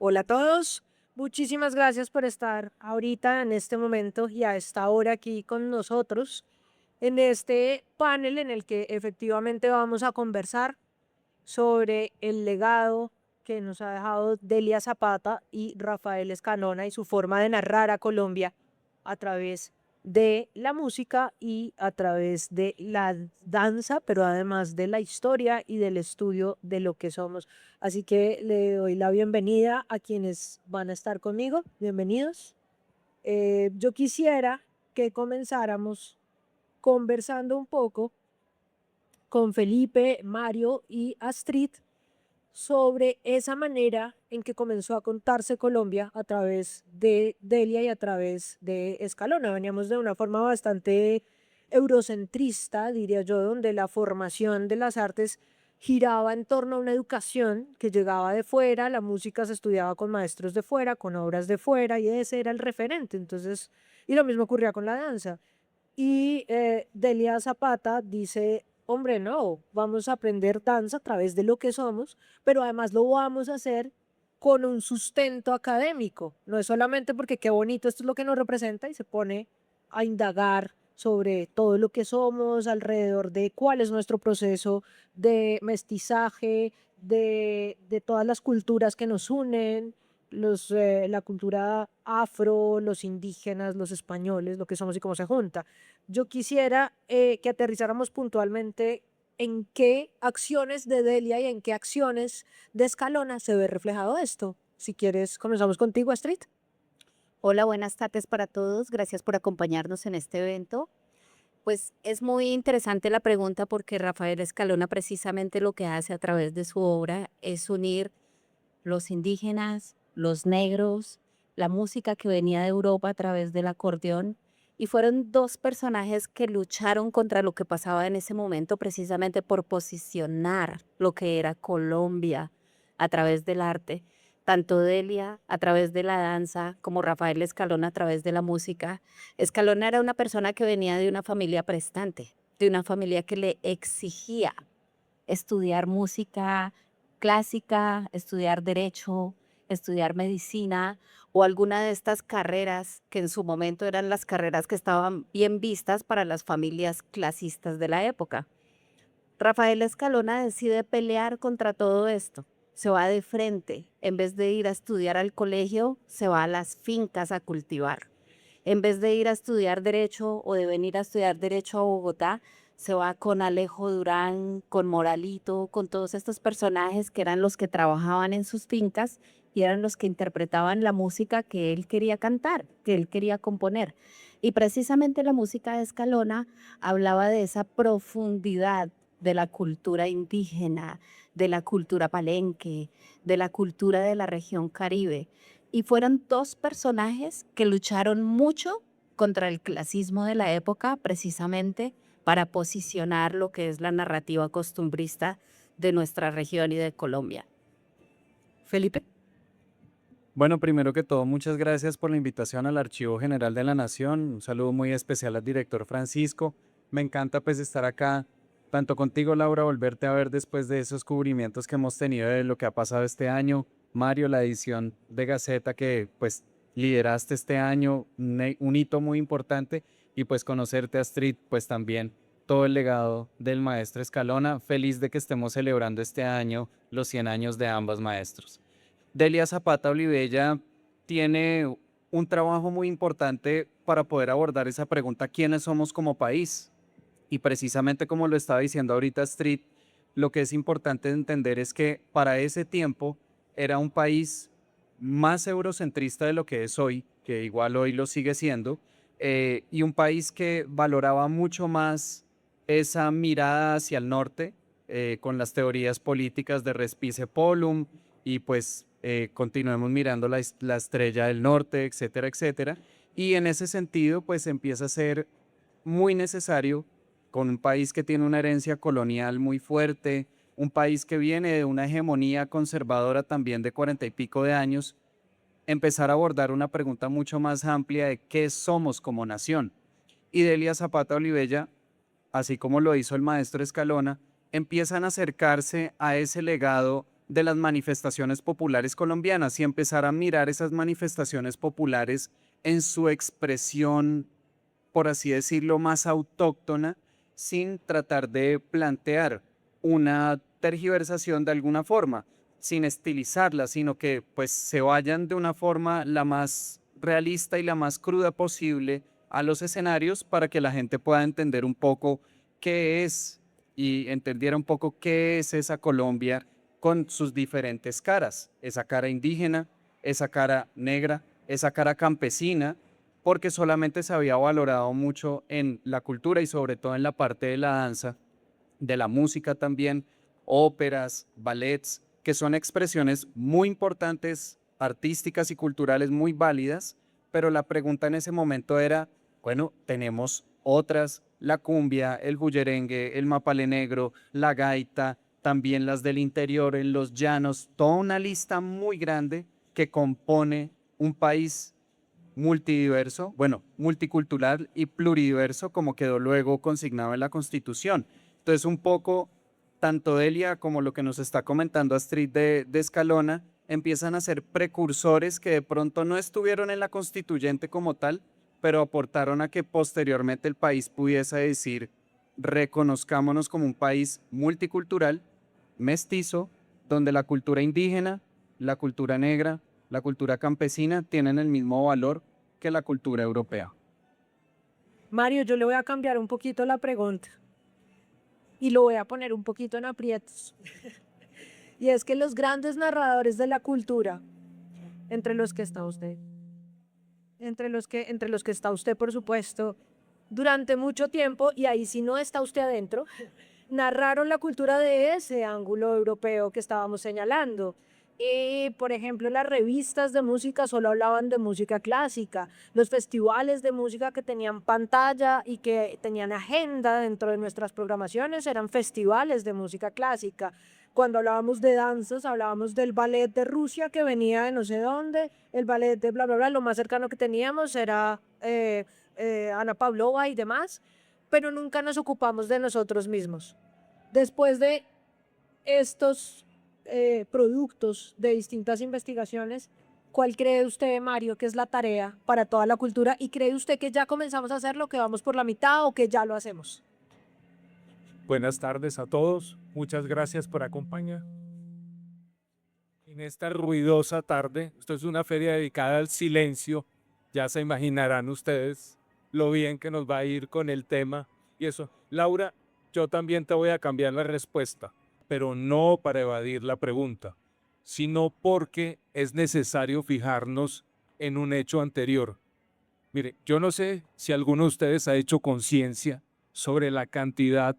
Hola a todos, muchísimas gracias por estar ahorita en este momento y a esta hora aquí con nosotros en este panel en el que efectivamente vamos a conversar sobre el legado que nos ha dejado Delia Zapata y Rafael Escalona y su forma de narrar a Colombia a través de la música y a través de la danza, pero además de la historia y del estudio de lo que somos. Así que le doy la bienvenida a quienes van a estar conmigo. Bienvenidos. Yo quisiera que comenzáramos conversando un poco con Felipe, Mario y Astrid sobre esa manera en que comenzó a contarse Colombia a través de Delia y a través de Escalona. Veníamos de una forma bastante eurocentrista, diría yo, donde la formación de las artes giraba en torno a una educación que llegaba de fuera, la música se estudiaba con maestros de fuera, con obras de fuera, y ese era el referente. Entonces, y lo mismo ocurría con la danza. Y Delia Zapata dice, hombre, no, vamos a aprender danza a través de lo que somos, pero además lo vamos a hacer con un sustento académico. No es solamente porque qué bonito, esto es lo que nos representa y se pone a indagar sobre todo lo que somos, alrededor de cuál es nuestro proceso de mestizaje, de todas las culturas que nos unen, la cultura afro, los indígenas, los españoles, lo que somos y cómo se junta. Yo quisiera que aterrizáramos puntualmente en qué acciones de Delia y en qué acciones de Escalona se ve reflejado esto. Si quieres, comenzamos contigo, Astrid. Hola, buenas tardes para todos. Gracias por acompañarnos en este evento. Pues es muy interesante la pregunta porque Rafael Escalona precisamente lo que hace a través de su obra es unir los indígenas, los negros, la música que venía de Europa a través del acordeón y fueron dos personajes que lucharon contra lo que pasaba en ese momento precisamente por posicionar lo que era Colombia a través del arte. Tanto Delia a través de la danza como Rafael Escalona a través de la música. Escalona era una persona que venía de una familia prestante, de una familia que le exigía estudiar música clásica, estudiar derecho, estudiar medicina o alguna de estas carreras que en su momento eran las carreras que estaban bien vistas para las familias clasistas de la época. Rafael Escalona decide pelear contra todo esto. Se va de frente. En vez de ir a estudiar al colegio, se va a las fincas a cultivar. En vez de ir a estudiar derecho o de venir a estudiar derecho a Bogotá, se va con Alejo Durán, con Moralito, con todos estos personajes que eran los que trabajaban en sus fincas y eran los que interpretaban la música que él quería cantar, que él quería componer. Y precisamente la música de Escalona hablaba de esa profundidad de la cultura indígena, de la cultura palenque, de la cultura de la región Caribe. Y fueron dos personajes que lucharon mucho contra el clasismo de la época, precisamente para posicionar lo que es la narrativa costumbrista de nuestra región y de Colombia. Felipe. Bueno, primero que todo, muchas gracias por la invitación al Archivo General de la Nación. Un saludo muy especial al director Francisco. Me encanta pues estar acá, tanto contigo, Laura, volverte a ver después de esos cubrimientos que hemos tenido de lo que ha pasado este año. Mario, la edición de Gaceta que pues lideraste este año, un hito muy importante y pues conocerte, Astrid, pues también todo el legado del maestro Escalona. Feliz de que estemos celebrando este año los 100 años de ambos maestros. Delia Zapata Olivella tiene un trabajo muy importante para poder abordar esa pregunta, ¿quiénes somos como país? Y precisamente como lo estaba diciendo ahorita Street, lo que es importante entender es que para ese tiempo era un país más eurocentrista de lo que es hoy, que igual hoy lo sigue siendo, y un país que valoraba mucho más esa mirada hacia el norte, con las teorías políticas de Respice Polum, y pues continuemos mirando la estrella del norte, etcétera, etcétera. Y en ese sentido, pues empieza a ser muy necesario con un país que tiene una herencia colonial muy fuerte, un país que viene de una hegemonía conservadora también de 40 y pico de años, empezar a abordar una pregunta mucho más amplia de qué somos como nación. Y Delia Zapata Olivella, así como lo hizo el maestro Escalona, empiezan a acercarse a ese legado de las manifestaciones populares colombianas y empezar a mirar esas manifestaciones populares en su expresión, por así decirlo, más autóctona, sin tratar de plantear una tergiversación de alguna forma, sin estilizarla, sino que pues se vayan de una forma la más realista y la más cruda posible a los escenarios para que la gente pueda entender un poco qué es y entendiera un poco qué es esa Colombia con sus diferentes caras, esa cara indígena, esa cara negra, esa cara campesina, porque solamente se había valorado mucho en la cultura y sobre todo en la parte de la danza, de la música también, óperas, ballets, que son expresiones muy importantes, artísticas y culturales muy válidas, pero la pregunta en ese momento era, bueno, tenemos otras, la cumbia, el bullerengue, el mapalé negro, la gaita, también las del interior, en los llanos, toda una lista muy grande que compone un país multidiverso, bueno, multicultural y pluridiverso, como quedó luego consignado en la Constitución. Entonces, un poco, tanto Delia como lo que nos está comentando Astrid de Escalona, empiezan a ser precursores que de pronto no estuvieron en la constituyente como tal, pero aportaron a que posteriormente el país pudiese decir, reconozcámonos como un país multicultural, mestizo, donde la cultura indígena, la cultura negra, la cultura campesina tienen el mismo valor que la cultura europea. Mario, yo le voy a cambiar un poquito la pregunta y lo voy a poner un poquito en aprietos. Y es que los grandes narradores de la cultura, entre los que está usted, entre los que está usted, por supuesto, durante mucho tiempo, y ahí si no está usted adentro, narraron la cultura de ese ángulo europeo que estábamos señalando. Y, por ejemplo, las revistas de música solo hablaban de música clásica. Los festivales de música que tenían pantalla y que tenían agenda dentro de nuestras programaciones eran festivales de música clásica. Cuando hablábamos de danzas, hablábamos del ballet de Rusia que venía de no sé dónde, el ballet de bla, bla, bla. Lo más cercano que teníamos era Ana Pavlova y demás, pero nunca nos ocupamos de nosotros mismos. Después de estos productos de distintas investigaciones, ¿cuál cree usted, Mario, que es la tarea para toda la cultura? ¿Y cree usted que ya comenzamos a hacer lo que vamos por la mitad o que ya lo hacemos? Buenas tardes a todos. Muchas gracias por acompañar. En esta ruidosa tarde, esto es una feria dedicada al silencio. Ya se imaginarán ustedes lo bien que nos va a ir con el tema y eso. Laura, yo también te voy a cambiar la respuesta, pero no para evadir la pregunta, sino porque es necesario fijarnos en un hecho anterior. Mire, yo no sé si alguno de ustedes ha hecho conciencia sobre la cantidad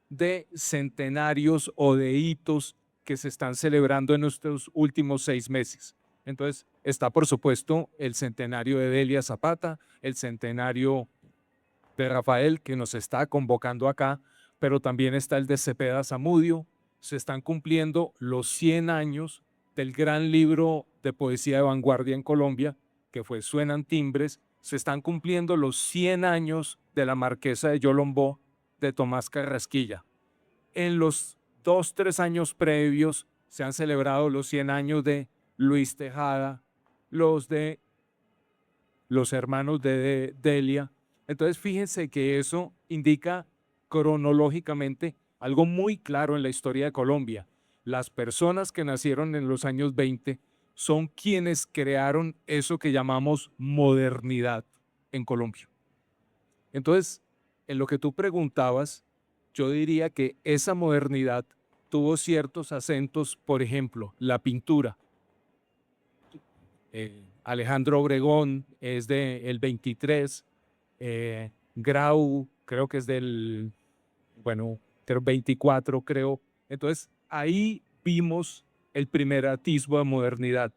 de centenarios o de hitos que se están celebrando en estos últimos 6 meses. Entonces, está por supuesto el centenario de Delia Zapata, el centenario de Rafael que nos está convocando acá, pero también está el de Cepeda Zamudio. Se están cumpliendo los 100 años del gran libro de poesía de vanguardia en Colombia, que fue Suenan Timbres. Se están cumpliendo los 100 años de la Marquesa de Yolombó de Tomás Carrasquilla. En los 2, 3 años previos se han celebrado los 100 años de Luis Tejada, los de los hermanos de Delia. Entonces fíjense que eso indica cronológicamente algo muy claro en la historia de Colombia. Las personas que nacieron en los años 20 son quienes crearon eso que llamamos modernidad en Colombia. Entonces, en lo que tú preguntabas, yo diría que esa modernidad tuvo ciertos acentos, por ejemplo, la pintura. Alejandro Obregón es del 23, Grau creo que es del, bueno, 24 creo. Entonces, ahí vimos el primer atisbo de modernidad.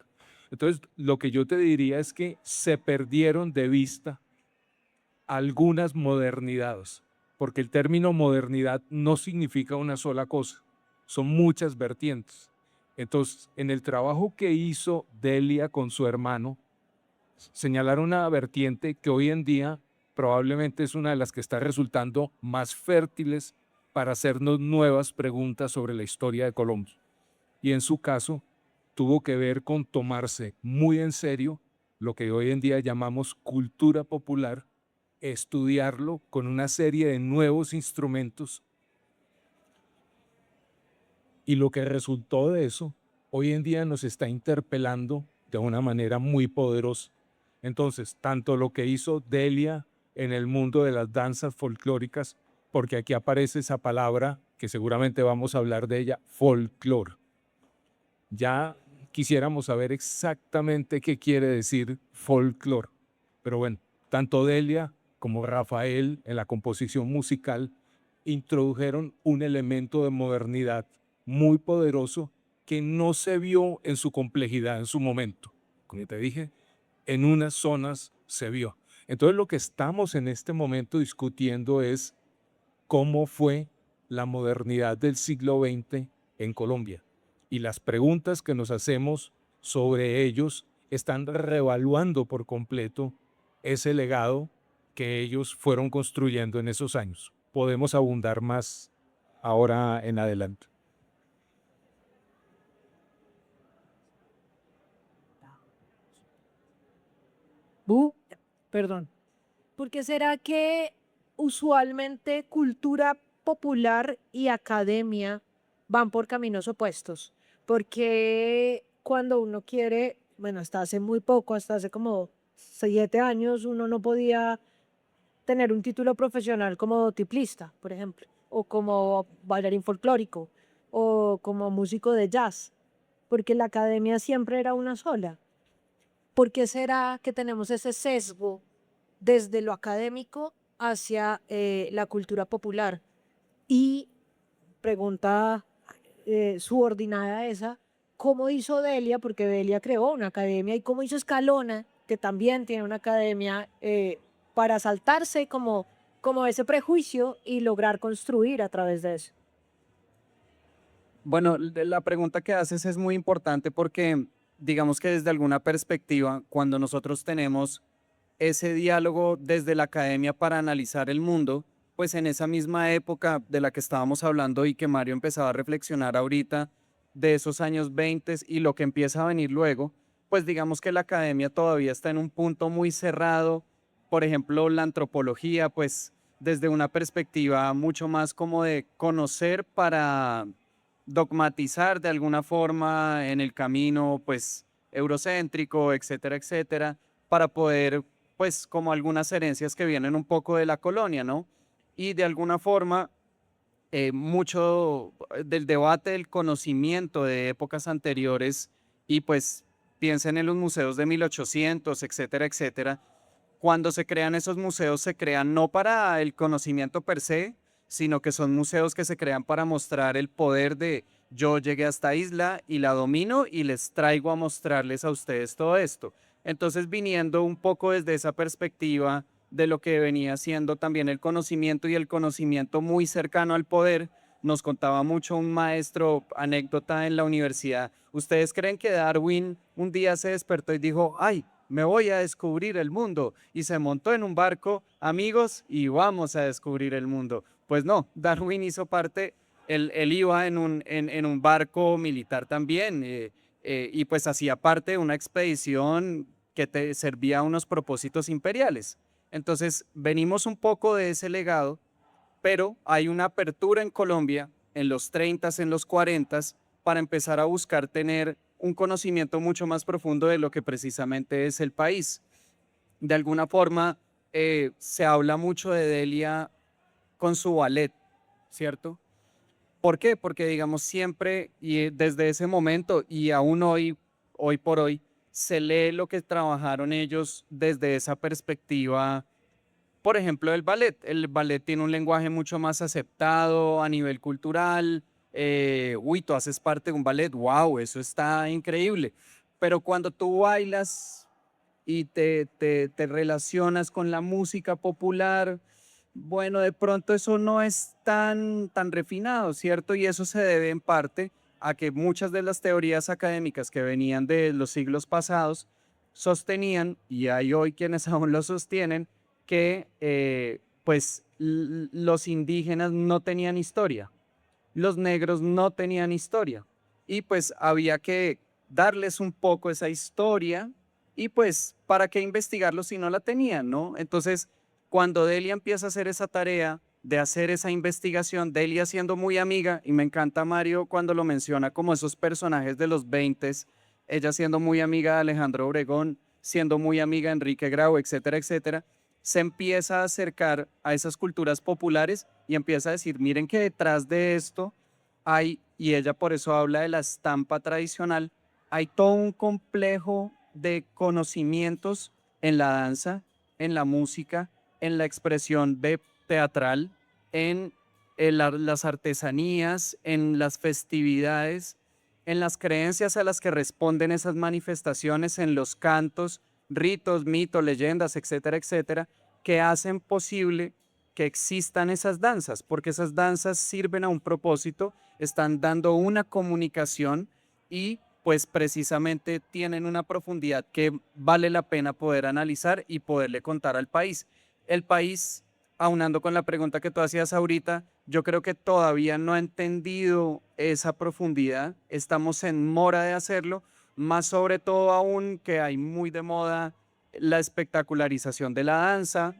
Entonces, lo que yo te diría es que se perdieron de vista algunas modernidades, porque el término modernidad no significa una sola cosa, son muchas vertientes. Entonces, en el trabajo que hizo Delia con su hermano, señalaron una vertiente que hoy en día probablemente es una de las que está resultando más fértiles para hacernos nuevas preguntas sobre la historia de Colombia. y en su caso tuvo que ver con tomarse muy en serio lo que hoy en día llamamos cultura popular, estudiarlo con una serie de nuevos instrumentos, y lo que resultó de eso hoy en día nos está interpelando de una manera muy poderosa. Entonces, tanto lo que hizo Delia en el mundo de las danzas folclóricas, porque aquí aparece esa palabra que seguramente vamos a hablar de ella, folclore. Ya quisiéramos saber exactamente qué quiere decir folclore, pero bueno, tanto Delia como Rafael en la composición musical introdujeron un elemento de modernidad muy poderoso que no se vio en su complejidad en su momento. Como te dije, en unas zonas se vio. Entonces lo que estamos en este momento discutiendo es cómo fue la modernidad del siglo XX en Colombia. Y las preguntas que nos hacemos sobre ellos están revaluando por completo ese legado que ellos fueron construyendo en esos años. Podemos abundar más ahora en adelante. Perdón. ¿Por qué será que usualmente cultura popular y academia van por caminos opuestos? Porque cuando uno quiere, bueno, hasta hace muy poco, hasta hace como 7 años, uno no podía tener un título profesional como tiplista, por ejemplo, o como bailarín folclórico, o como músico de jazz, porque la academia siempre era una sola. ¿Por qué será que tenemos ese sesgo desde lo académico hacia la cultura popular? Y pregunta subordinada a esa, ¿cómo hizo Delia? Porque Delia creó una academia, y cómo hizo Escalona, que también tiene una academia, para saltarse como ese prejuicio y lograr construir a través de eso. Bueno, la pregunta que haces es muy importante porque digamos que desde alguna perspectiva, cuando nosotros tenemos ese diálogo desde la academia para analizar el mundo, pues en esa misma época de la que estábamos hablando y que Mario empezaba a reflexionar ahorita, de esos años 20 y lo que empieza a venir luego, pues digamos que la academia todavía está en un punto muy cerrado. Por ejemplo, la antropología, pues desde una perspectiva mucho más como de conocer para dogmatizar de alguna forma en el camino, pues eurocéntrico, etcétera, etcétera, para poder pues como algunas herencias que vienen un poco de la colonia, ¿no? Y de alguna forma, mucho del debate del conocimiento de épocas anteriores y pues piensen en los museos de 1800, etcétera, etcétera. Cuando se crean esos museos se crean no para el conocimiento per se, sino que son museos que se crean para mostrar el poder de yo llegué a esta isla y la domino y les traigo a mostrarles a ustedes todo esto. Entonces, viniendo un poco desde esa perspectiva de lo que venía siendo también el conocimiento y el conocimiento muy cercano al poder, nos contaba mucho un maestro, anécdota en la universidad. ¿Ustedes creen que Darwin un día se despertó y dijo, ay, me voy a descubrir el mundo? Y se montó en un barco, amigos, y vamos a descubrir el mundo. Pues no, Darwin hizo parte, él iba en un barco militar también, y pues hacía parte de una expedición que te servía a unos propósitos imperiales. Entonces, venimos un poco de ese legado, pero hay una apertura en Colombia en los 30, en los 40, para empezar a buscar tener un conocimiento mucho más profundo de lo que precisamente es el país. De alguna forma, se habla mucho de Delia con su ballet, ¿cierto? ¿Por qué? Porque digamos siempre y desde ese momento y aún hoy, hoy por hoy, se lee lo que trabajaron ellos desde esa perspectiva. Por ejemplo, el ballet. El ballet tiene un lenguaje mucho más aceptado a nivel cultural. Uy, tú haces parte de un ballet, wow, eso está increíble. Pero cuando tú bailas y te relacionas con la música popular, bueno, de pronto eso no es tan refinado, ¿cierto? Y eso se debe en parte a que muchas de las teorías académicas que venían de los siglos pasados sostenían, y hay hoy quienes aún lo sostienen, que pues los indígenas no tenían historia, los negros no tenían historia. y pues había que darles un poco esa historia y pues para qué investigarlo si no la tenían, ¿no? Entonces, cuando Delia empieza a hacer esa tarea de hacer esa investigación, Delia siendo muy amiga, y me encanta Mario cuando lo menciona como esos personajes de los 20, ella siendo muy amiga de Alejandro Obregón, siendo muy amiga de Enrique Grau, etcétera, etcétera, se empieza a acercar a esas culturas populares y empieza a decir, miren que detrás de esto hay, y ella por eso habla de la estampa tradicional, hay todo un complejo de conocimientos en la danza, en la música, en la expresión teatral, en las artesanías, en las festividades, en las creencias a las que responden esas manifestaciones, en los cantos, ritos, mitos, leyendas, etcétera, etcétera, que hacen posible que existan esas danzas, porque esas danzas sirven a un propósito, están dando una comunicación y pues precisamente tienen una profundidad que vale la pena poder analizar y poderle contar al país. El país, aunando con la pregunta que tú hacías ahorita, yo creo que todavía no ha entendido esa profundidad, estamos en mora de hacerlo, más sobre todo aún que hay muy de moda la espectacularización de la danza,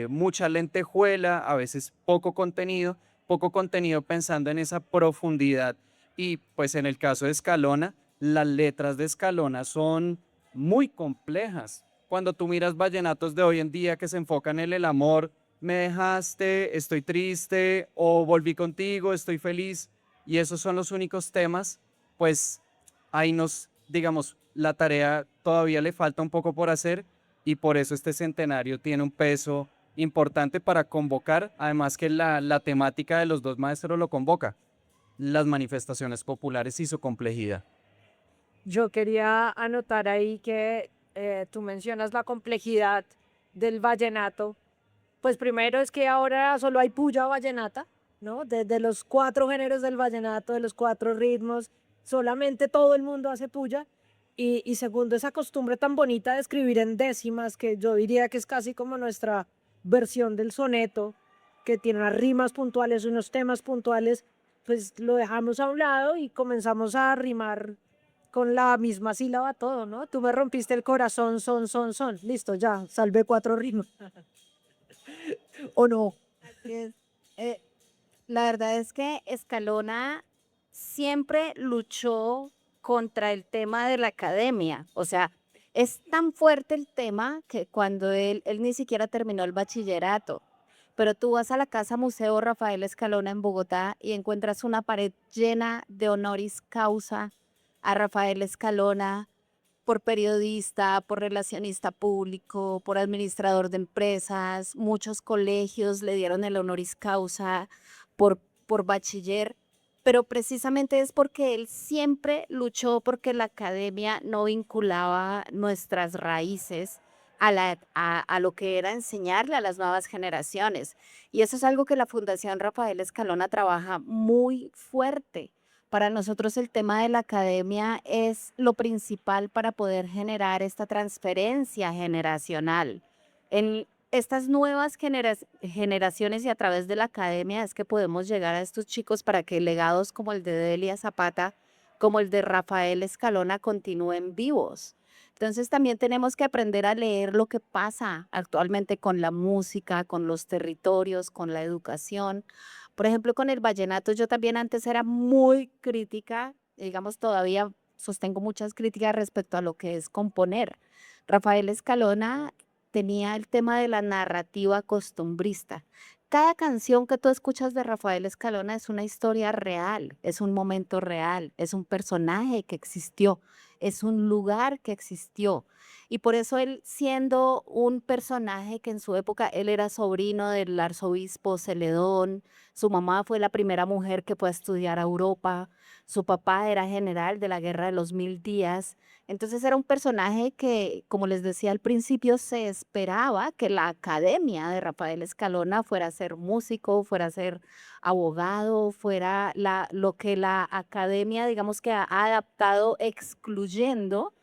mucha lentejuela, a veces poco contenido pensando en esa profundidad. Y pues en el caso de Escalona, las letras de Escalona son muy complejas. Cuando tú miras vallenatos de hoy en día que se enfocan en el amor, me dejaste, estoy triste, o volví contigo, estoy feliz, y esos son los únicos temas, pues ahí digamos, la tarea todavía le falta un poco por hacer y por eso este centenario tiene un peso importante para convocar, además que la temática de los dos maestros lo convoca, las manifestaciones populares y su complejidad. Yo quería anotar ahí que tú mencionas la complejidad del vallenato. Pues primero es que ahora solo hay puya vallenata, ¿no? De los 4 géneros del vallenato, de los 4 ritmos, solamente todo el mundo hace puya. Y segundo, esa costumbre tan bonita de escribir en décimas, que yo diría que es casi como nuestra versión del soneto, que tiene unas rimas puntuales, unos temas puntuales, pues lo dejamos a un lado y comenzamos a rimar con la misma sílaba todo, ¿no? Tú me rompiste el corazón, son. Listo, ya, salvé 4 rimas. ¿O no? Así es. Eh, la verdad es que Escalona siempre luchó contra el tema de la academia. O sea, es tan fuerte el tema que cuando él ni siquiera terminó el bachillerato, pero tú vas a la Casa Museo Rafael Escalona en Bogotá y encuentras una pared llena de honoris causa a Rafael Escalona por periodista, por relacionista público, por administrador de empresas. Muchos colegios le dieron el honoris causa por, por bachiller, pero precisamente es porque él siempre luchó porque la academia no vinculaba nuestras raíces a lo que era enseñarle a las nuevas generaciones. Y eso es algo que la Fundación Rafael Escalona trabaja muy fuerte. Para nosotros el tema de la academia es lo principal para poder generar esta transferencia generacional. En estas nuevas generaciones y a través de la academia es que podemos llegar a estos chicos para que legados como el de Delia Zapata, como el de Rafael Escalona continúen vivos. Entonces también tenemos que aprender a leer lo que pasa actualmente con la música, con los territorios, con la educación. Por ejemplo, con el vallenato, yo también antes era muy crítica, digamos, todavía sostengo muchas críticas respecto a lo que es componer. Rafael Escalona tenía el tema de la narrativa costumbrista. Cada canción que tú escuchas de Rafael Escalona es una historia real, es un momento real, es un personaje que existió, es un lugar que existió. Y por eso él, siendo un personaje que en su época él era sobrino del arzobispo Celedón, su mamá fue la primera mujer que fue a estudiar a Europa, su papá era general de la Guerra de los Mil Días. Entonces era un personaje que, como les decía al principio, se esperaba que la academia de Rafael Escalona fuera a ser músico, fuera a ser abogado, fuera lo que la academia, digamos que ha adaptado excluyendo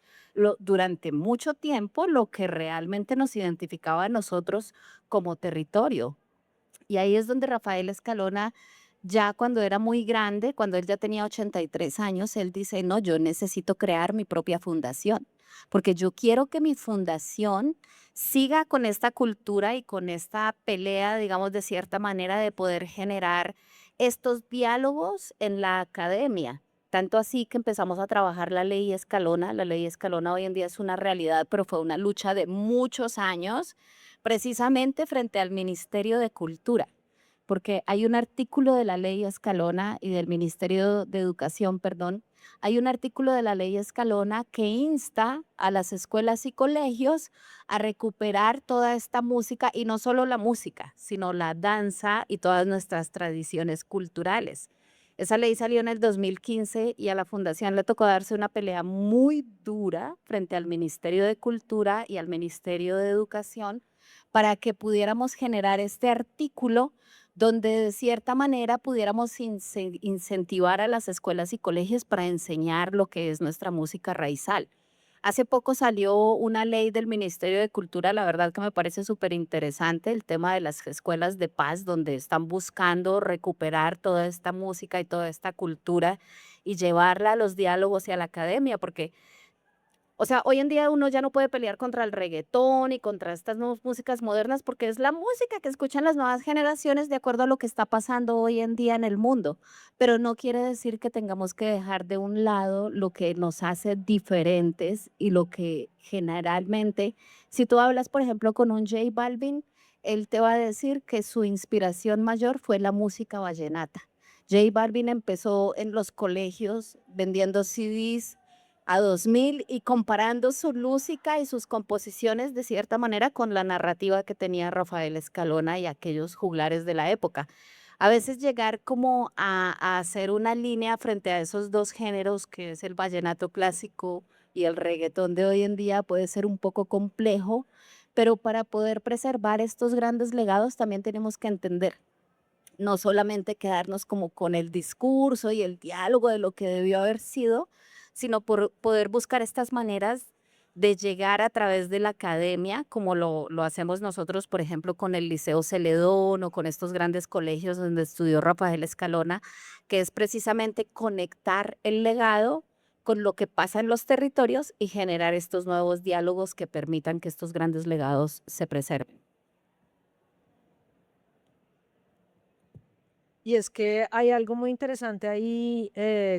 durante mucho tiempo lo que realmente nos identificaba a nosotros como territorio. Y ahí es donde Rafael Escalona Ya cuando era muy grande, cuando él ya tenía 83 años, él dice, no, yo necesito crear mi propia fundación, porque yo quiero que mi fundación siga con esta cultura y con esta pelea, digamos, de cierta manera, de poder generar estos diálogos en la academia. Tanto así que empezamos a trabajar la ley Escalona. La ley Escalona hoy en día es una realidad, pero fue una lucha de muchos años, precisamente frente al Ministerio de Cultura, porque hay un artículo de la ley Escalona y del Ministerio de Educación, perdón, hay un artículo de la ley Escalona que insta a las escuelas y colegios a recuperar toda esta música, y no solo la música, sino la danza y todas nuestras tradiciones culturales. Esa ley salió en el 2015 y a la fundación le tocó darse una pelea muy dura frente al Ministerio de Cultura y al Ministerio de Educación para que pudiéramos generar este artículo donde de cierta manera pudiéramos incentivar a las escuelas y colegios para enseñar lo que es nuestra música raizal. Hace poco salió una ley del Ministerio de Cultura, la verdad que me parece súper interesante el tema de las escuelas de paz, donde están buscando recuperar toda esta música y toda esta cultura y llevarla a los diálogos y a la academia, porque o sea, hoy en día uno ya no puede pelear contra el reguetón y contra estas nuevas músicas modernas porque es la música que escuchan las nuevas generaciones de acuerdo a lo que está pasando hoy en día en el mundo. Pero no quiere decir que tengamos que dejar de un lado lo que nos hace diferentes y lo que generalmente, si tú hablas, por ejemplo, con un J Balvin, él te va a decir que su inspiración mayor fue la música vallenata. J Balvin empezó en los colegios vendiendo CDs a 2000 y comparando su música y sus composiciones de cierta manera con la narrativa que tenía Rafael Escalona y aquellos juglares de la época. A veces llegar como a hacer una línea frente a esos dos géneros, que es el vallenato clásico y el reggaetón de hoy en día, puede ser un poco complejo, pero para poder preservar estos grandes legados también tenemos que entender, no solamente quedarnos como con el discurso y el diálogo de lo que debió haber sido, sino por poder buscar estas maneras de llegar a través de la academia, como lo hacemos nosotros, por ejemplo, con el Liceo Celedón o con estos grandes colegios donde estudió Rafael Escalona, que es precisamente conectar el legado con lo que pasa en los territorios y generar estos nuevos diálogos que permitan que estos grandes legados se preserven. Y es que hay algo muy interesante ahí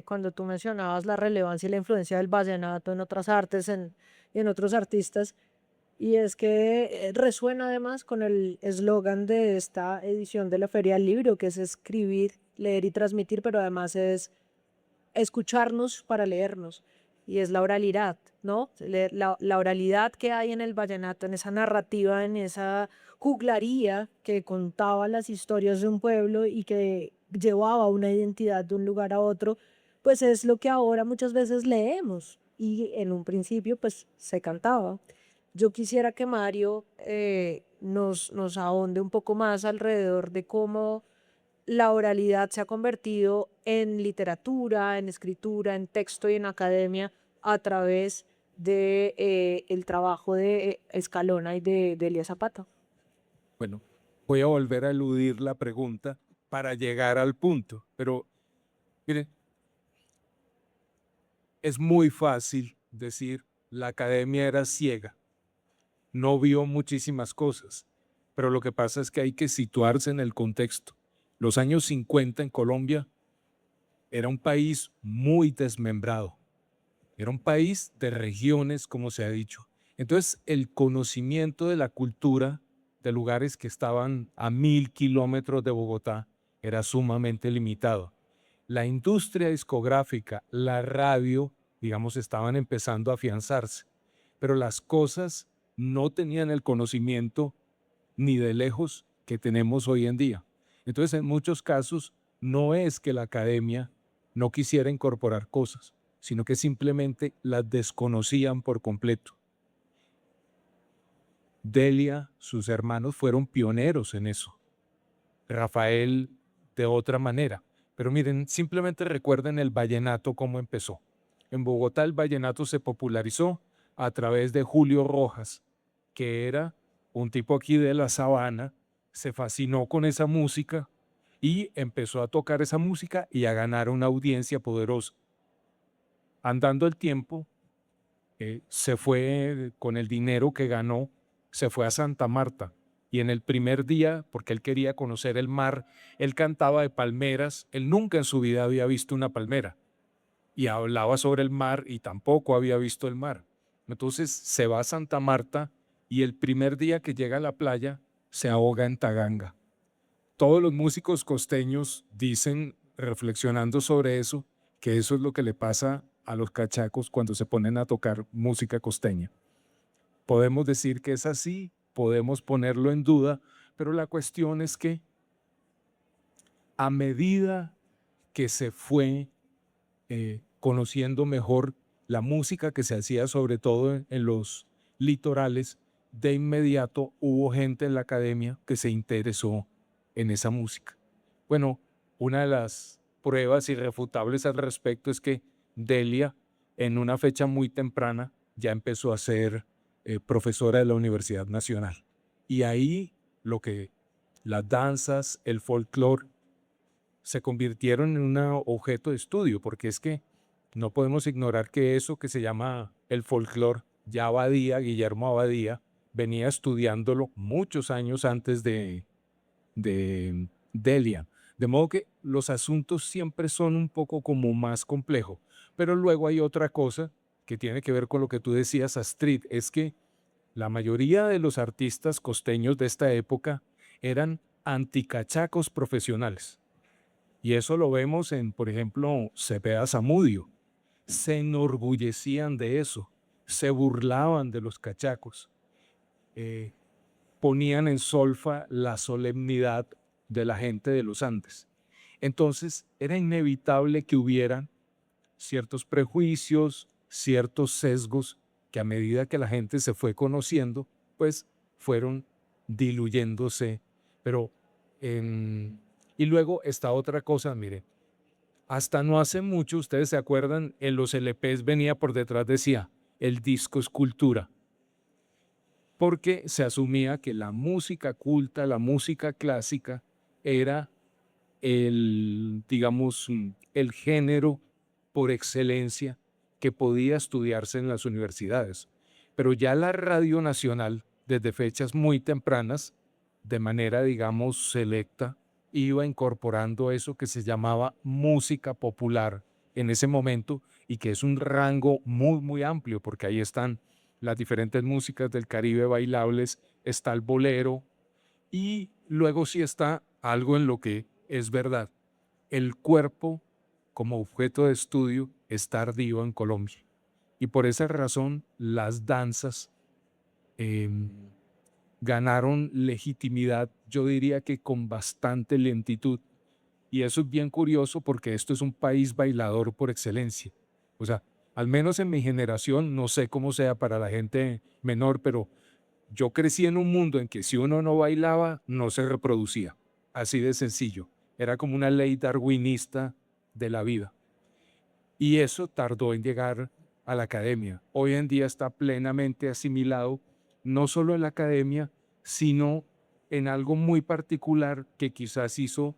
cuando tú mencionabas la relevancia y la influencia del vallenato en otras artes, en otros artistas, y es que resuena además con el eslogan de esta edición de la Feria del Libro, que es escribir, leer y transmitir, pero además es escucharnos para leernos, y es la oralidad, ¿no? La oralidad que hay en el vallenato, en esa narrativa, en esa juglaría que contaba las historias de un pueblo y que llevaba una identidad de un lugar a otro, pues es lo que ahora muchas veces leemos y en un principio pues se cantaba. Yo quisiera que Mario nos ahonde un poco más alrededor de cómo la oralidad se ha convertido en literatura, en escritura, en texto y en academia a través de el trabajo de Escalona y de Elías Zapata. Bueno, voy a volver a eludir la pregunta para llegar al punto, pero mire, es muy fácil decir la academia era ciega, no vio muchísimas cosas, pero lo que pasa es que hay que situarse en el contexto. Los años 50 en Colombia era un país muy desmembrado, era un país de regiones, como se ha dicho. Entonces, el conocimiento de la cultura de lugares que estaban a 1000 kilómetros de Bogotá era sumamente limitado. La industria discográfica, la radio, digamos, estaban empezando a afianzarse, pero las cosas no tenían el conocimiento ni de lejos que tenemos hoy en día. Entonces, en muchos casos, no es que la academia no quisiera incorporar cosas, sino que simplemente las desconocían por completo. Delia, sus hermanos fueron pioneros en eso. Rafael de otra manera. Pero miren, simplemente recuerden el vallenato cómo empezó. En Bogotá el vallenato se popularizó a través de Julio Rojas, que era un tipo aquí de la sabana, se fascinó con esa música y empezó a tocar esa música y a ganar una audiencia poderosa. Andando el tiempo, se fue con el dinero que ganó, se fue a Santa Marta. Y en el primer día, porque él quería conocer el mar, él cantaba de palmeras, él nunca en su vida había visto una palmera. Y hablaba sobre el mar y tampoco había visto el mar. Entonces se va a Santa Marta y el primer día que llega a la playa se ahoga en Taganga. Todos los músicos costeños dicen, reflexionando sobre eso, que eso es lo que le pasa a los cachacos cuando se ponen a tocar música costeña. Podemos decir que es así, podemos ponerlo en duda, pero la cuestión es que a medida que se fue conociendo mejor la música que se hacía sobre todo en los litorales, de inmediato hubo gente en la academia que se interesó en esa música. Bueno, una de las pruebas irrefutables al respecto es que Delia, en una fecha muy temprana, ya empezó a ser profesora de la Universidad Nacional. Y ahí las danzas, el folclore, se convirtieron en un objeto de estudio, porque es que no podemos ignorar que eso que se llama el folclore, ya Abadía, Guillermo Abadía, venía estudiándolo muchos años antes de Delia. De modo que los asuntos siempre son un poco como más complejos. Pero luego hay otra cosa que tiene que ver con lo que tú decías, Astrid, es que la mayoría de los artistas costeños de esta época eran anticachacos profesionales. Y eso lo vemos en, por ejemplo, Cepeda Zamudio. Se enorgullecían de eso, se burlaban de los cachacos, ponían en solfa la solemnidad de la gente de los Andes. Entonces era inevitable que hubieran ciertos prejuicios, ciertos sesgos que a medida que la gente se fue conociendo, pues fueron diluyéndose. Pero, y luego está otra cosa, mire, hasta no hace mucho, ustedes se acuerdan, en los LPs venía por detrás, decía, el disco es cultura, porque se asumía que la música culta, la música clásica, era digamos, el género por excelencia que podía estudiarse en las universidades. Pero ya la Radio Nacional, desde fechas muy tempranas, de manera, digamos, selecta, iba incorporando eso que se llamaba música popular en ese momento y que es un rango muy, muy amplio, porque ahí están las diferentes músicas del Caribe bailables, está el bolero y luego sí está algo en lo que es verdad. El cuerpo como objeto de estudio está ardido en Colombia. Y por esa razón las danzas ganaron legitimidad, yo diría que con bastante lentitud. Y eso es bien curioso porque esto es un país bailador por excelencia. O sea, al menos en mi generación, no sé cómo sea para la gente menor, pero yo crecí en un mundo en que si uno no bailaba, no se reproducía. Así de sencillo. Era como una ley darwinista de la vida. Y eso tardó en llegar a la academia. Hoy en día está plenamente asimilado, no solo en la academia, sino en algo muy particular que quizás hizo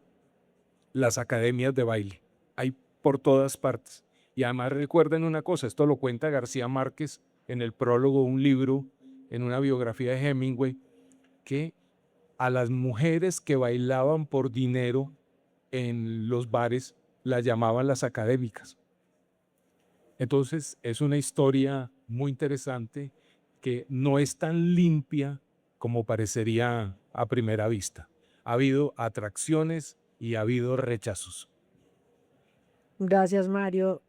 las academias de baile. Hay por todas partes. Y además recuerden una cosa, esto lo cuenta García Márquez en el prólogo de un libro, en una biografía de Hemingway, que a las mujeres que bailaban por dinero en los bares las llamaban las académicas. Entonces es una historia muy interesante que no es tan limpia como parecería a primera vista. Ha habido atracciones y ha habido rechazos. Gracias, Mario.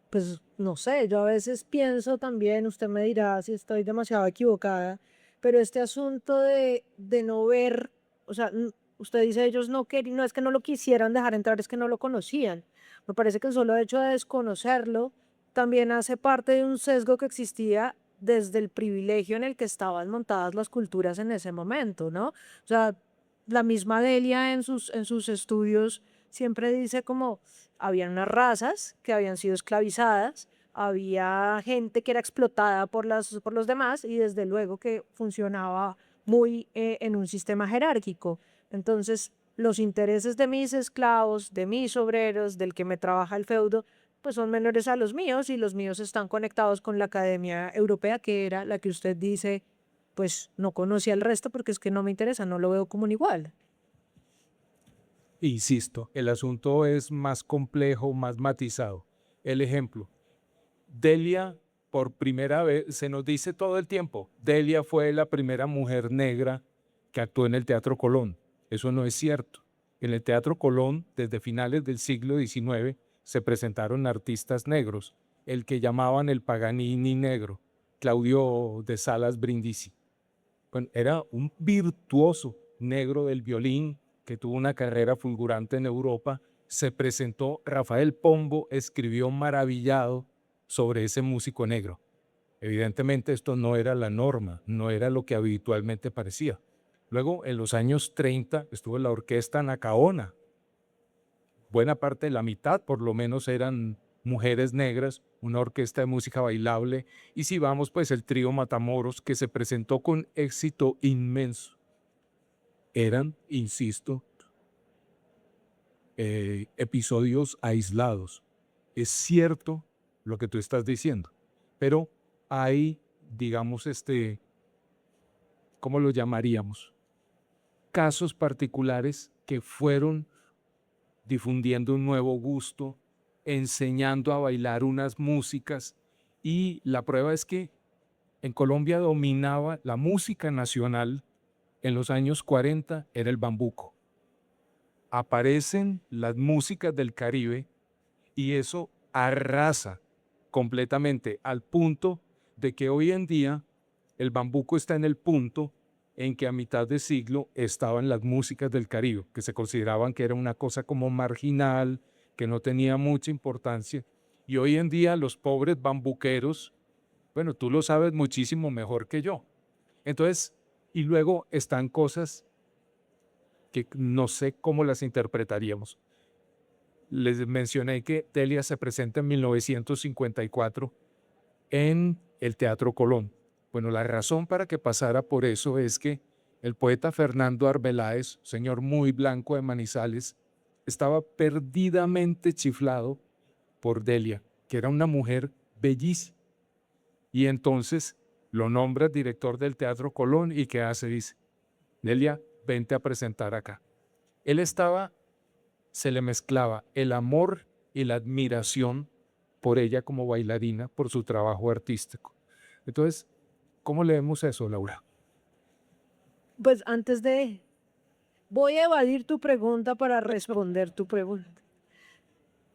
Pues no sé, yo a veces pienso también, usted me dirá si estoy demasiado equivocada, pero este asunto de no ver, o sea, usted dice ellos no querían, no es que no lo quisieran dejar entrar, es que no lo conocían. Me parece que el solo hecho de desconocerlo también hace parte de un sesgo que existía desde el privilegio en el que estaban montadas las culturas en ese momento, ¿no? O sea, la misma Delia en sus estudios siempre dice como habían unas razas que habían sido esclavizadas, había gente que era explotada por los demás y desde luego que funcionaba muy en un sistema jerárquico. Entonces, los intereses de mis esclavos, de mis obreros, del que me trabaja el feudo, pues son menores a los míos y los míos están conectados con la Academia Europea, que era la que usted dice, pues no conocía el resto porque es que no me interesa, no lo veo como un igual. Insisto, el asunto es más complejo, más matizado. El ejemplo, Delia, por primera vez, se nos dice todo el tiempo, Delia fue la primera mujer negra que actuó en el Teatro Colón. Eso no es cierto. En el Teatro Colón, desde finales del siglo XIX, se presentaron artistas negros, el que llamaban el Paganini negro, Claudio de Salas Brindisi. Bueno, era un virtuoso negro del violín que tuvo una carrera fulgurante en Europa. Se presentó, Rafael Pombo escribió maravillado sobre ese músico negro. Evidentemente esto no era la norma, no era lo que habitualmente parecía. Luego, en los años 30, estuvo la orquesta Nacaona. Buena parte, la mitad por lo menos, eran mujeres negras, una orquesta de música bailable. Y si vamos, pues el trío Matamoros, que se presentó con éxito inmenso. Eran, insisto, episodios aislados. Es cierto lo que tú estás diciendo, pero hay, digamos, ¿cómo lo llamaríamos? Casos particulares que fueron difundiendo un nuevo gusto, enseñando a bailar unas músicas, y la prueba es que en Colombia dominaba la música nacional en los años 40, era el bambuco. Aparecen las músicas del Caribe y eso arrasa completamente al punto de que hoy en día el bambuco está en el punto en que a mitad de siglo estaban las músicas del Caribe, que se consideraban que era una cosa como marginal, que no tenía mucha importancia. Y hoy en día los pobres bambuqueros, bueno, tú lo sabes muchísimo mejor que yo. Entonces, y luego están cosas que no sé cómo las interpretaríamos. Les mencioné que Delia se presenta en 1954 en el Teatro Colón. Bueno, la razón para que pasara por eso es que el poeta Fernando Arbeláez, señor muy blanco de Manizales, estaba perdidamente chiflado por Delia, que era una mujer bellísima. Y entonces lo nombra director del Teatro Colón y ¿qué hace? Dice, Delia, vente a presentar acá. Él se le mezclaba el amor y la admiración por ella como bailarina, por su trabajo artístico. Entonces, ¿cómo leemos eso, Laura? Pues voy a evadir tu pregunta para responder tu pregunta.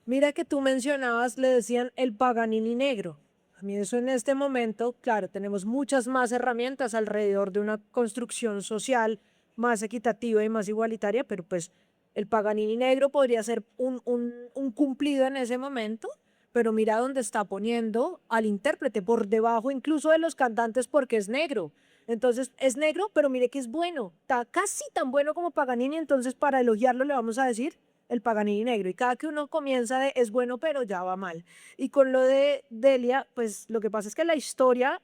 Mira que tú mencionabas, le decían el Paganini negro. A mí eso en este momento, claro, tenemos muchas más herramientas alrededor de una construcción social más equitativa y más igualitaria, pero pues el Paganini negro podría ser un cumplido en ese momento, pero mira dónde está poniendo al intérprete, por debajo incluso de los cantantes porque es negro. Entonces es negro, pero mire que es bueno, está casi tan bueno como Paganini, entonces para elogiarlo le vamos a decir el Paganini negro. Y cada que uno comienza de es bueno, pero ya va mal. Y con lo de Delia, pues lo que pasa es que la historia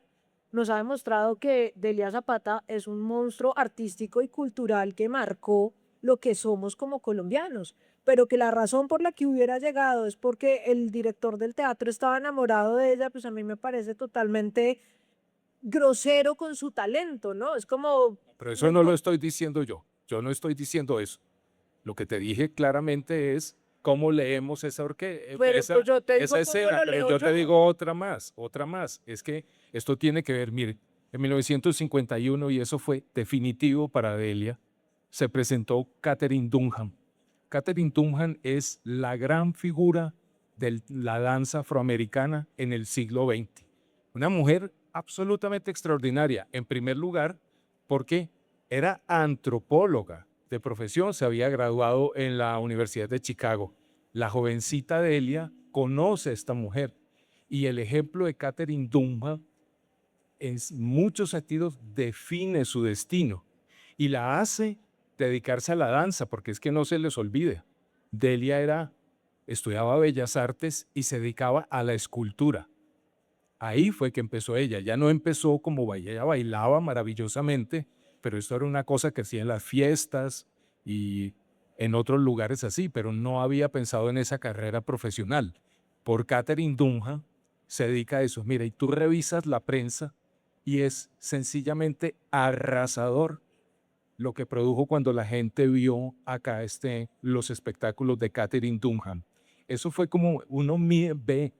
nos ha demostrado que Delia Zapata es un monstruo artístico y cultural que marcó lo que somos como colombianos, pero que la razón por la que hubiera llegado es porque el director del teatro estaba enamorado de ella, pues a mí me parece totalmente grosero con su talento, ¿no? Es como... Pero eso no lo estoy diciendo yo no estoy diciendo eso. Lo que te dije claramente es cómo leemos esa Pero pues yo te digo esa cómo escena, lo pero leo yo te yo. digo otra más. Es que esto tiene que ver, mire, en 1951, y eso fue definitivo para Delia, se presentó Katherine Dunham. Katherine Dunham es la gran figura de la danza afroamericana en el siglo XX. Una mujer absolutamente extraordinaria, en primer lugar, porque era antropóloga de profesión, se había graduado en la Universidad de Chicago. La jovencita Delia conoce a esta mujer y el ejemplo de Katherine Dunham en muchos sentidos define su destino y la hace dedicarse a la danza, porque es que no se les olvide, Delia estudiaba Bellas Artes y se dedicaba a la escultura. Ahí fue que empezó ella, ya no empezó como ella bailaba maravillosamente, pero esto era una cosa que hacía en las fiestas y en otros lugares así, pero no había pensado en esa carrera profesional. Por Catherine Dunham se dedica a eso. Mira, y tú revisas la prensa y es sencillamente arrasador lo que produjo cuando la gente vio acá los espectáculos de Catherine Dunham. Eso fue como ve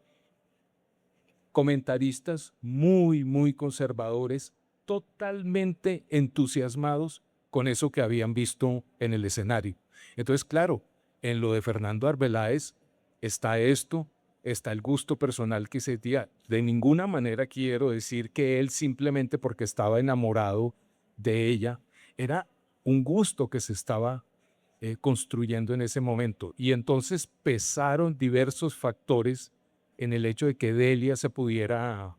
comentaristas muy, muy conservadores, totalmente entusiasmados con eso que habían visto en el escenario. Entonces, claro, en lo de Fernando Arbeláez está esto, está el gusto personal que se tenía. De ninguna manera quiero decir que él simplemente porque estaba enamorado de ella, era un gusto que se estaba construyendo en ese momento. Y entonces pesaron diversos factores en el hecho de que Delia se pudiera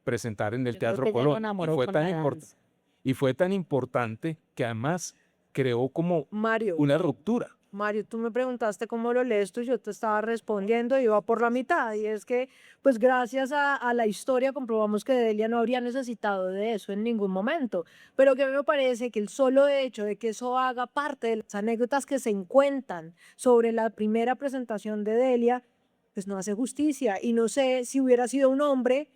presentar en el Yo creo Teatro que ella lo Colón. enamoró con la danza. Y fue tan importante que además creó como Mario, una ruptura. Mario, tú me preguntaste cómo lo lees tú y yo te estaba respondiendo, iba por la mitad, y es que, pues gracias a la historia comprobamos que Delia no habría necesitado de eso en ningún momento, pero que a mí me parece que el solo hecho de que eso haga parte de las anécdotas que se encuentran sobre la primera presentación de Delia, pues no hace justicia, y no sé si hubiera sido un hombre,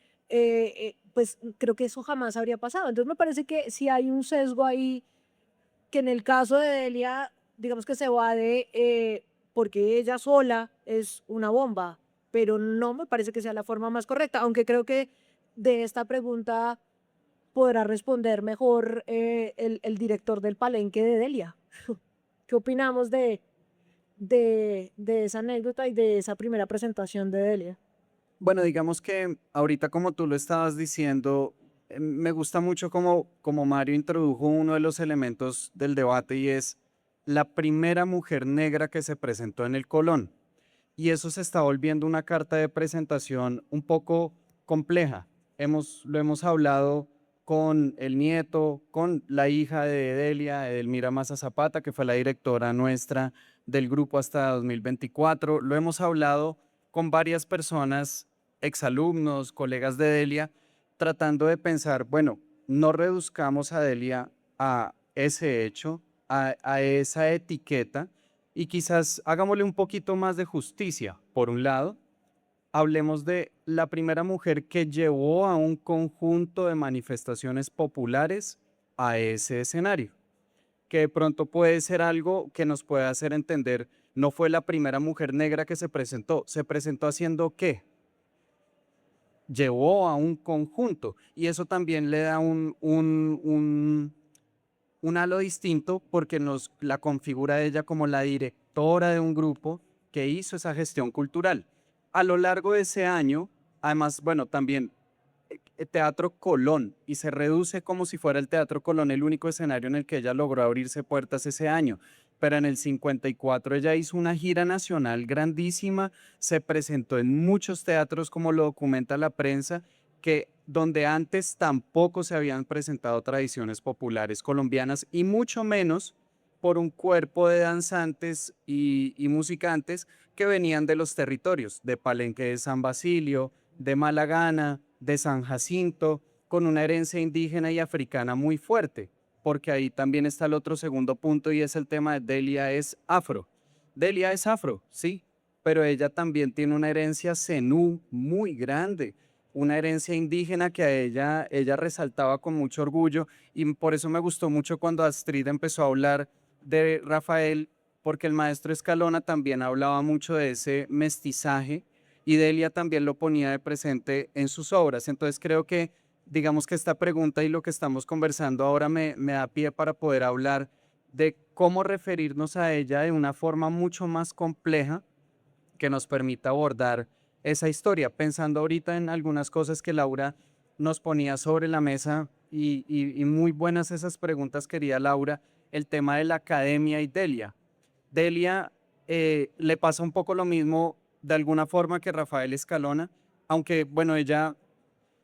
pues creo que eso jamás habría pasado, entonces me parece que si hay un sesgo ahí que en el caso de Delia, digamos que se va de porque ella sola es una bomba, pero no me parece que sea la forma más correcta, aunque creo que de esta pregunta podrá responder mejor el director del Palenque de Delia. ¿Qué opinamos de esa anécdota y de esa primera presentación de Delia? Bueno, digamos que ahorita como tú lo estabas diciendo, me gusta mucho como Mario introdujo uno de los elementos del debate y es la primera mujer negra que se presentó en el Colón. Y eso se está volviendo una carta de presentación un poco compleja. Lo hemos hablado con el nieto, con la hija de Delia, Edelmira Maza Zapata, que fue la directora nuestra del grupo hasta 2024. Lo hemos hablado con varias personas, exalumnos, colegas de Delia, tratando de pensar, bueno, no reduzcamos a Delia a ese hecho, a esa etiqueta, y quizás hagámosle un poquito más de justicia. Por un lado, hablemos de la primera mujer que llevó a un conjunto de manifestaciones populares a ese escenario, que de pronto puede ser algo que nos puede hacer entender, no fue la primera mujer negra que se presentó haciendo ¿qué? Llevó a un conjunto, y eso también le da un halo distinto porque la configura ella como la directora de un grupo que hizo esa gestión cultural. A lo largo de ese año, además, bueno, también Teatro Colón, y se reduce como si fuera el Teatro Colón el único escenario en el que ella logró abrirse puertas ese año. Pero en el 54 ella hizo una gira nacional grandísima, se presentó en muchos teatros como lo documenta la prensa, que donde antes tampoco se habían presentado tradiciones populares colombianas y mucho menos por un cuerpo de danzantes y musicantes que venían de los territorios, de Palenque de San Basilio, de Malagana, de San Jacinto, con una herencia indígena y africana muy fuerte, porque ahí también está el otro segundo punto y es el tema de Delia es afro. Delia es afro, sí, pero ella también tiene una herencia zenú muy grande, una herencia indígena que a ella resaltaba con mucho orgullo, y por eso me gustó mucho cuando Astrid empezó a hablar de Rafael, porque el maestro Escalona también hablaba mucho de ese mestizaje y Delia también lo ponía de presente en sus obras. Entonces creo que, digamos que esta pregunta y lo que estamos conversando ahora me da pie para poder hablar de cómo referirnos a ella de una forma mucho más compleja que nos permita abordar esa historia, pensando ahorita en algunas cosas que Laura nos ponía sobre la mesa y muy buenas esas preguntas, querida Laura, el tema de la academia y Delia. Delia le pasa un poco lo mismo de alguna forma que Rafael Escalona, aunque bueno, ella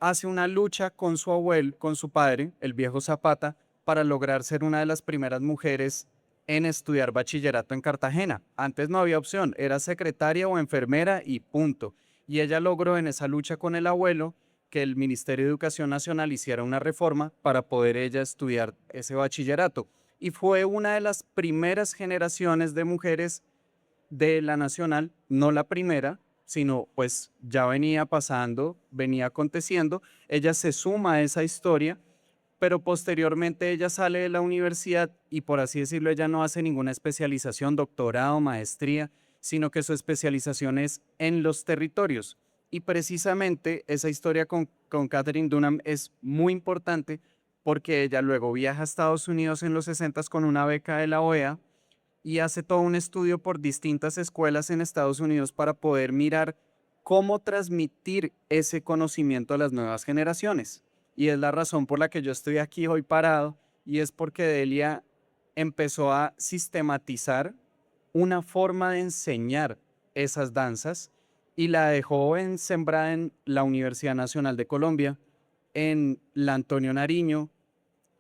hace una lucha con su abuelo, con su padre, el viejo Zapata, para lograr ser una de las primeras mujeres en estudiar bachillerato en Cartagena. Antes no había opción, era secretaria o enfermera y punto. Y ella logró en esa lucha con el abuelo que el Ministerio de Educación Nacional hiciera una reforma para poder ella estudiar ese bachillerato. y fue una de las primeras generaciones de mujeres de la Nacional, no la primera, sino pues ya venía pasando, venía aconteciendo. Ella se suma a esa historia, pero posteriormente ella sale de la universidad y, por así decirlo, ella no hace ninguna especialización, doctorado, maestría, sino que su especialización es en los territorios. Y precisamente esa historia con Catherine Dunham es muy importante porque ella luego viaja a Estados Unidos en los 60 con una beca de la OEA y hace todo un estudio por distintas escuelas en Estados Unidos para poder mirar cómo transmitir ese conocimiento a las nuevas generaciones. Y es la razón por la que yo estoy aquí hoy parado, y es porque Delia empezó a sistematizar una forma de enseñar esas danzas y la dejó sembrada en la Universidad Nacional de Colombia, en la Antonio Nariño,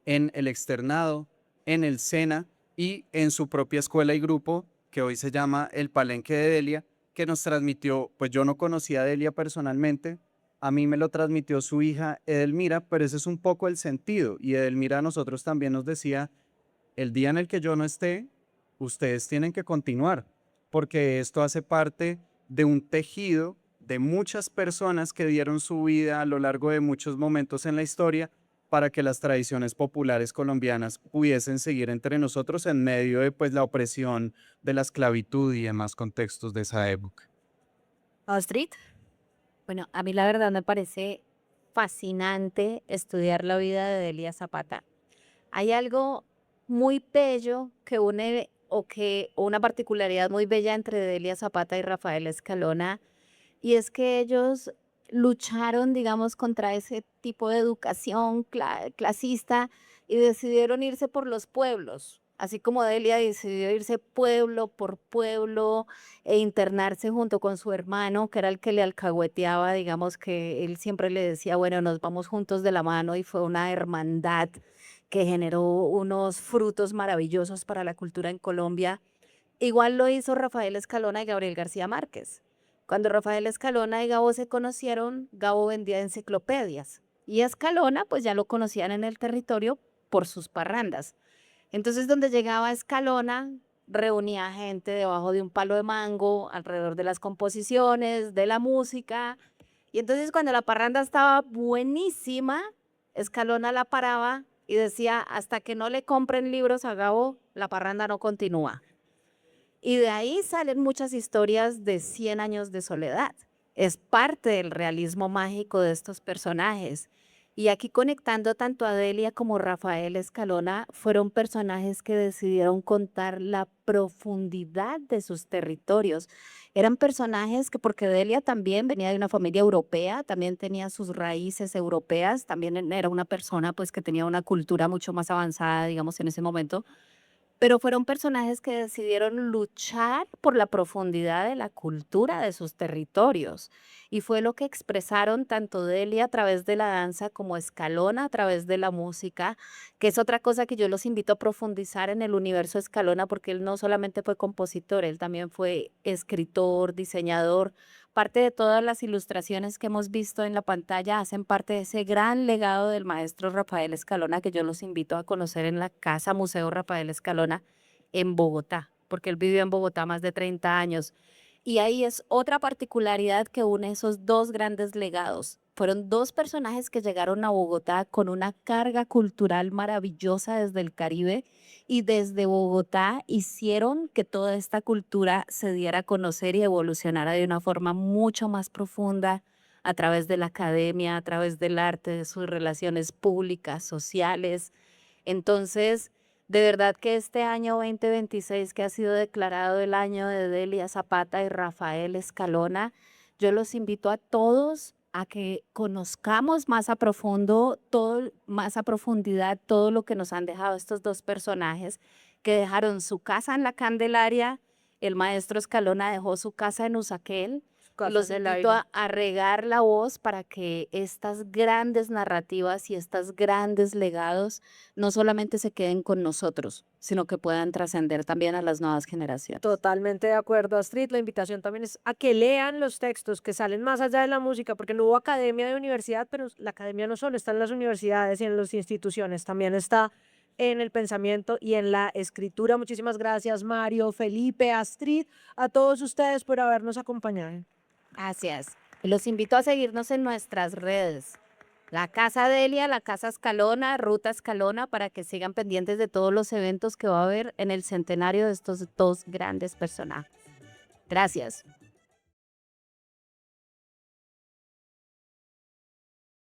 en el Externado, en el SENA y en su propia escuela y grupo, que hoy se llama El Palenque de Delia, que nos transmitió, pues yo no conocía a Delia personalmente, a mí me lo transmitió su hija Edelmira, pero ese es un poco el sentido. Y Edelmira a nosotros también nos decía, el día en el que yo no esté, ustedes tienen que continuar, porque esto hace parte de un tejido de muchas personas que dieron su vida a lo largo de muchos momentos en la historia para que las tradiciones populares colombianas pudiesen seguir entre nosotros en medio de pues la opresión de la esclavitud y demás contextos de esa época. Astrid. Bueno, a mí la verdad me parece fascinante estudiar la vida de Delia Zapata. Hay algo muy bello que une o una particularidad muy bella entre Delia Zapata y Rafael Escalona, y es que ellos lucharon, digamos, contra ese tipo de educación clasista y decidieron irse por los pueblos, así como Delia decidió irse pueblo por pueblo e internarse junto con su hermano, que era el que le alcahueteaba, digamos que él siempre le decía, bueno, nos vamos juntos de la mano, y fue una hermandad que generó unos frutos maravillosos para la cultura en Colombia. Igual lo hizo Rafael Escalona y Gabriel García Márquez. Cuando Rafael Escalona y Gabo se conocieron, Gabo vendía enciclopedias y Escalona pues ya lo conocían en el territorio por sus parrandas. Entonces donde llegaba Escalona, reunía gente debajo de un palo de mango, alrededor de las composiciones, de la música. Y entonces cuando la parranda estaba buenísima, Escalona la paraba y decía, hasta que no le compren libros a Gabo, la parranda no continúa. Y de ahí salen muchas historias de 100 años de soledad. Es parte del realismo mágico de estos personajes. Y aquí conectando tanto a Delia como Rafael Escalona, fueron personajes que decidieron contar la profundidad de sus territorios. Eran personajes que, porque Delia también venía de una familia europea, también tenía sus raíces europeas, también era una persona pues que tenía una cultura mucho más avanzada, digamos, en ese momento, pero fueron personajes que decidieron luchar por la profundidad de la cultura de sus territorios. Y fue lo que expresaron tanto Delia a través de la danza como Escalona a través de la música, que es otra cosa que yo los invito a profundizar en el universo Escalona, porque él no solamente fue compositor, él también fue escritor, diseñador. Parte de todas las ilustraciones que hemos visto en la pantalla hacen parte de ese gran legado del maestro Rafael Escalona, que yo los invito a conocer en la Casa Museo Rafael Escalona en Bogotá, porque él vivió en Bogotá más de 30 años. Y ahí es otra particularidad que une esos dos grandes legados. Fueron dos personajes que llegaron a Bogotá con una carga cultural maravillosa desde el Caribe, y desde Bogotá hicieron que toda esta cultura se diera a conocer y evolucionara de una forma mucho más profunda a través de la academia, a través del arte, de sus relaciones públicas, sociales. Entonces, de verdad que este año 2026, que ha sido declarado el año de Delia Zapata y Rafael Escalona, yo los invito a todos a que conozcamos más a profundo, más a profundidad todo lo que nos han dejado estos dos personajes que dejaron su casa en la Candelaria. El maestro Escalona dejó su casa en Usaquén. Casa Los en el invito aire. a regar la voz para que estas grandes narrativas y estos grandes legados no solamente se queden con nosotros, sino que puedan trascender también a las nuevas generaciones. Totalmente de acuerdo, Astrid. La invitación también es a que lean los textos que salen más allá de la música, porque no hubo academia de universidad, pero la academia no solo está en las universidades y en las instituciones, también está en el pensamiento y en la escritura. Muchísimas gracias, Mario, Felipe, Astrid, a todos ustedes por habernos acompañado. Gracias. Los invito a seguirnos en nuestras redes. La Casa Delia, la Casa Escalona, Ruta Escalona, para que sigan pendientes de todos los eventos que va a haber en el centenario de estos dos grandes personajes. Gracias.